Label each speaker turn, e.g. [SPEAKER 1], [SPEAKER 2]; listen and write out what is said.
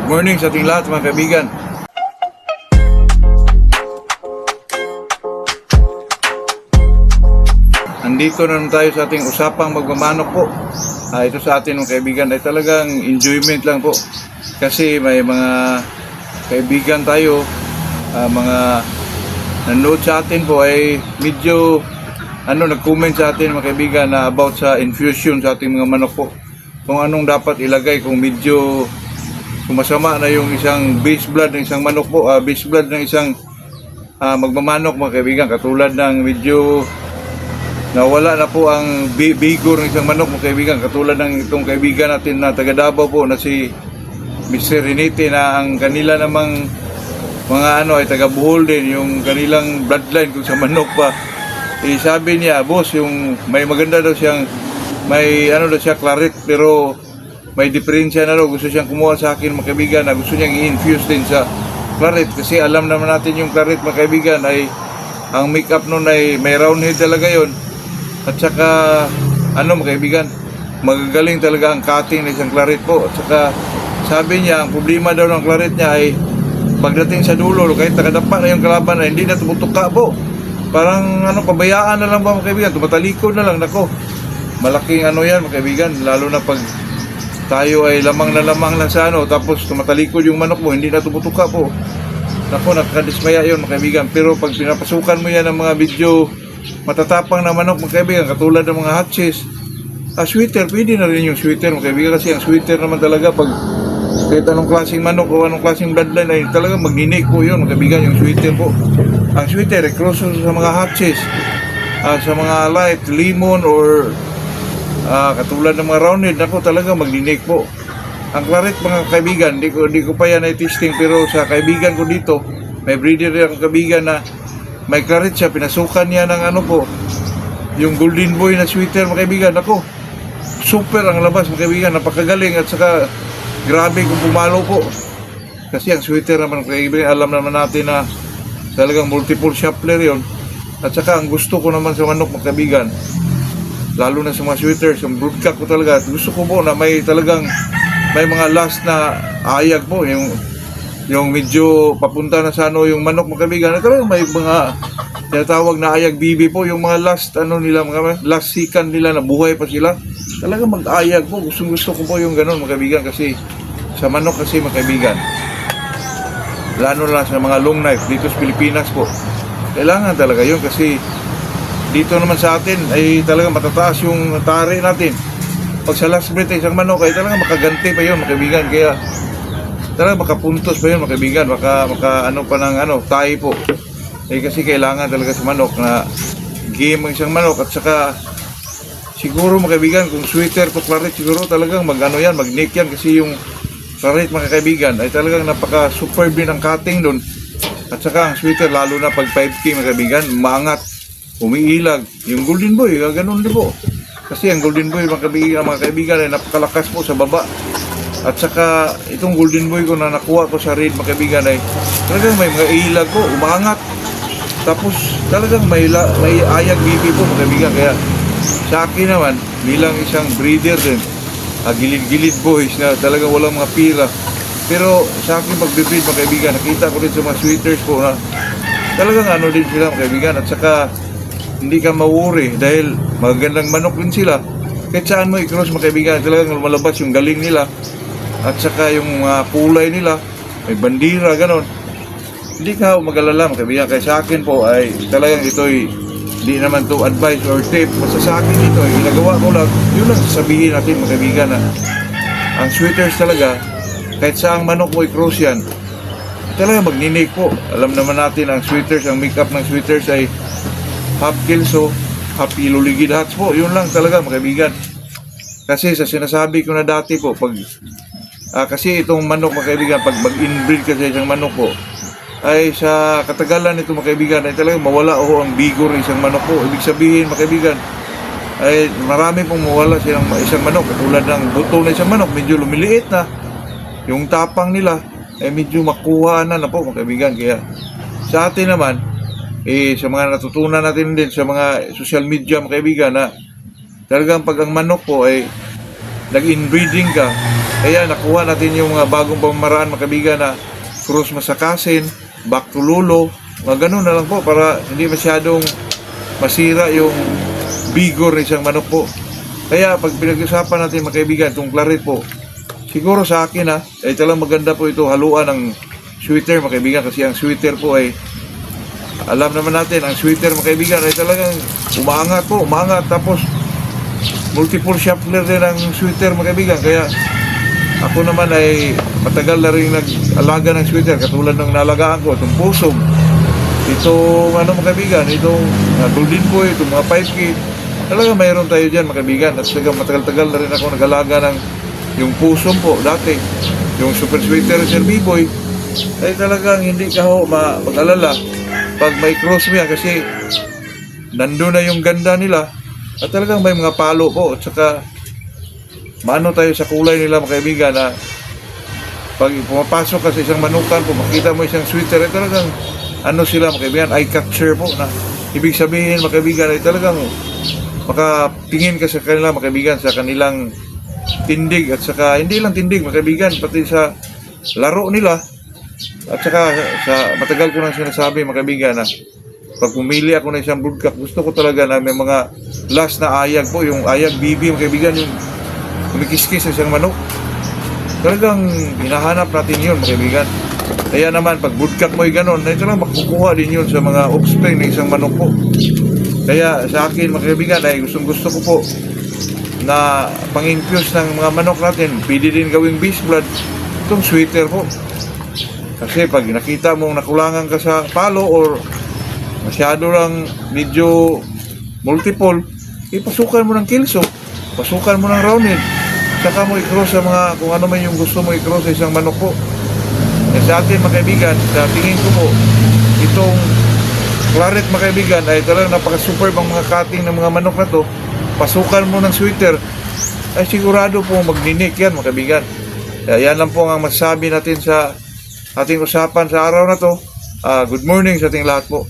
[SPEAKER 1] morning sa ating lahat mga kaibigan. Nandito na naman tayo sa ating usapang magmamanok po. Ito sa atin mga kaibigan ay talagang enjoyment lang po. Kasi may mga kaibigan tayo, mga nanood sa atin po ay medyo nag-comment sa atin mga kaibigan na about sa infusion sa ating mga manok po. Kung anong dapat ilagay, kung medyo masama na yung isang base blood ng isang manok po, base blood ng isang magmamanok mga kaibigan, katulad ng medyo nawala na po ang vigor ng isang manok mga kaibigan, katulad ng itong kaibigan natin na taga Davao po na si Mr. Renite, na ang kanila namang mga ay taga Bohol din, yung kanilang bloodline kung sa manok pa. Sabi niya, boss, yung may maganda daw siyang, may daw siya claret, pero may diferensya na daw. Gusto siyang kumuha sa akin mga kaibigan na gusto niyang i-infuse din sa claret, kasi alam naman natin yung claret mga kaibigan ay ang make-up nun ay may round head talaga yon. At saka mga kaibigan, magagaling talaga ang cutting ng isang claret po. At saka sabi niya, ang problema daw ng claret niya ay pagdating sa dulo, kahit nakadapa na yung kalaban na hindi na tumutuka po. Parang pabayaan na lang ba mga kaibigan, tumatalikod na lang. Nako, malaking yan mga kaibigan, lalo na pag tayo ay lamang na lamang lang sa tapos tumatalikod yung manok mo, hindi na tumutuka po. Nako, nakakadismaya yun mga kaibigan. Pero pag pinapasukan mo yan ng mga video matatapang na manok mga kaibigan, katulad ng mga hatches, sweater, pwede na rin yung sweater mga kaibigan, kasi ang sweater naman talaga pag kahit anong klaseng manok o anong klaseng bloodline ay talaga magninik po yun mga kaibigan, yung sweater po. Ang sweater ay cross sa mga hatches, sa mga light, lemon or katulad ng mga roundhead, ako talaga magninik po. Ang claret mga kaibigan, di ko pa yan ay testing, pero sa kaibigan ko dito, may breeder rin akong kaibigan na may claret siya, pinasukan niya ng yung golden boy na sweater mga kaibigan. Ako, super ang labas mga kaibigan, napakagaling, at saka grabe kung pumalo po. Kasi ang sweater naman mga kaibigan, alam naman natin na talagang multiple shuffler yon. At saka ang gusto ko naman sa manok mga kaibigan, lalo na sa mga sweaters, yung broodcock ko talaga, gusto ko po na may talagang may mga last na ayag po, yung medyo papunta na sa yung manok mga kaibigan, na talagang may mga tinatawag na ayag bibi po, yung mga last nila, mga last sikan nila na buhay pa sila, talagang mag-ayag po. Gusto ko po yung ganun mga kaibigan, kasi sa manok kasi mga kaibigan, lalo na sa mga long knife dito sa Pilipinas po, kailangan talaga yun, kasi dito naman sa atin ay talagang matataas yung tari natin. Pag sa last breath isang manok ay talagang makaganti pa yun mga kaibigan, kaya talagang makapuntos pa yun mga kaibigan, maka pa ng tayo po. Kasi kailangan talaga sa manok na game ang isang manok. At saka siguro mga kaibigan, kung sweater to claret, siguro talagang mag-nick yan, kasi yung claret mga kaibigan ay talagang napaka superb din ang cutting doon. At saka ang sweater, lalo na pag 5K mga kaibigan, maangat, umiilag. Yung golden boy, ganun din po. Kasi ang golden boy mga kaibigan ay napakalakas po sa baba. At saka itong golden boy ko na nakuha ko sa raid mga kaibigan ay talagang may mga ilag po, umangat. Tapos talagang may ayag bibi po mga kaibigan. Kaya sa akin naman, bilang isang breeder din, gilid-gilid boys na talagang walang mga pira. Pero sa akin pag-breed mga kaibigan, nakita ko rin sa mga sweaters po na talagang din sila mga kaibigan. At saka hindi ka mawuri dahil magagandang manok din sila. Kahit saan mo i-cross mga kaibigan, talagang malabas yung galing nila. At saka yung kulay nila, may bandira, ganon. Hindi ka mag-alala mga kaibigan. Kaya sa akin po ay talagang ito'y hindi naman to advice or tip. Basta sa akin ito ay ginagawa ko lang. Yun lang sasabihin natin mga kaibigan, na ang sweaters talaga, kahit saang manok mo i-cross yan, talagang magninig po. Alam naman natin ang sweaters, ang make-up ng sweaters ay half kilso, half iluligid hats po. Yun lang talaga mga kaibigan. Kasi sa sinasabi ko na dati po, kasi itong manok mga kaibigan, pag mag-inbreed ka sa isang manok po, ay sa katagalan nito mga kaibigan ay talagang mawala ang vigor ng isang manok po. Ibig sabihin mga kaibigan, ay marami pong mawala sa isang manok. Katulad ng buto na isang manok, medyo lumiliit na. Yung tapang nila ay medyo makuha na po mga kaibigan. Kaya sa atin naman, sa mga natutunan natin din sa mga social media mga kaibigan, na talagang pag ang manok po ay nag-inbreeding ka, Kaya nakuha natin yung bagong pamamaraan mga kaibigan na cross masakasin, back to lulo, mga ganun na lang po para hindi masyadong masira yung bigor ng isang manok po. Kaya pag pinag-usapan natin mga kaibigan, itong claret po, siguro sa akin ay talagang maganda po ito haluan ng sweater mga kaibigan, kasi ang sweater po ay alam naman natin, ang sweater mga kaibigan ay talagang umaangat, tapos multiple shuffler din ang sweater mga kaibigan. Kaya ako naman ay matagal na rin nag-alaga ng sweater, katulad ng nalagaan ko, itong pusong, itong mga kaibigan, itong golden boy, itong mga 5K, talaga mayroon tayo dyan mga kaibigan. At matagal-tagal na rin ako nag-alaga ng yung pusong po dati, yung super sweater Sir B-Boy, ay talagang hindi ka mag-alala pag may cross mo yan, kasi nandun na yung ganda nila at talagang may mga palo po, at saka maano tayo sa kulay nila mga kaibigan, na pag pumapasok ka sa isang manukan po, makita mo isang sweater, ay talagang sila mga kaibigan, eye catcher po, na ibig sabihin mga kaibigan ay talagang makatingin ka sa kanila mga kaibigan, sa kanilang tindig, at saka hindi lang tindig mga kaibigan, pati sa laro nila. At saka sa matagal ko nang sinasabi mga kaibigan na pag pumili ako ng isang broodcock, gusto ko talaga na may mga last na ayag po, yung ayag bibi mga kaibigan, yung kumikiskis sa isang manok. Talagang hinahanap natin yun mga kaibigan. Kaya naman pag broodcock mo ay ganon, ay talagang makukuha din yun sa mga offspring ng isang manok po. Kaya sa akin mga kaibigan ay gusto ko po na pang-infuse ng mga manok natin, pwede din gawing beast blood itong sweater po. Kasi pag nakita mong nakulangan ka sa palo or masyado lang medyo multiple, ipasukan mo ng kilso, pasukan mo ng roundhead, saka mo i-cross sa mga kung ano man yung gusto mo i-cross sa isang manok po. Kaya sa atin mga kaibigan, sa tingin ko po, itong claret mga kaibigan ay talagang napaka-superb ang mga cutting ng mga manok na to. Pasukan mo ng sweater, ay sigurado po magninik yan mga kaibigan. Kaya yan lang po ang masasabi natin sa ating usapan sa araw na to. Good morning sa ating lahat po.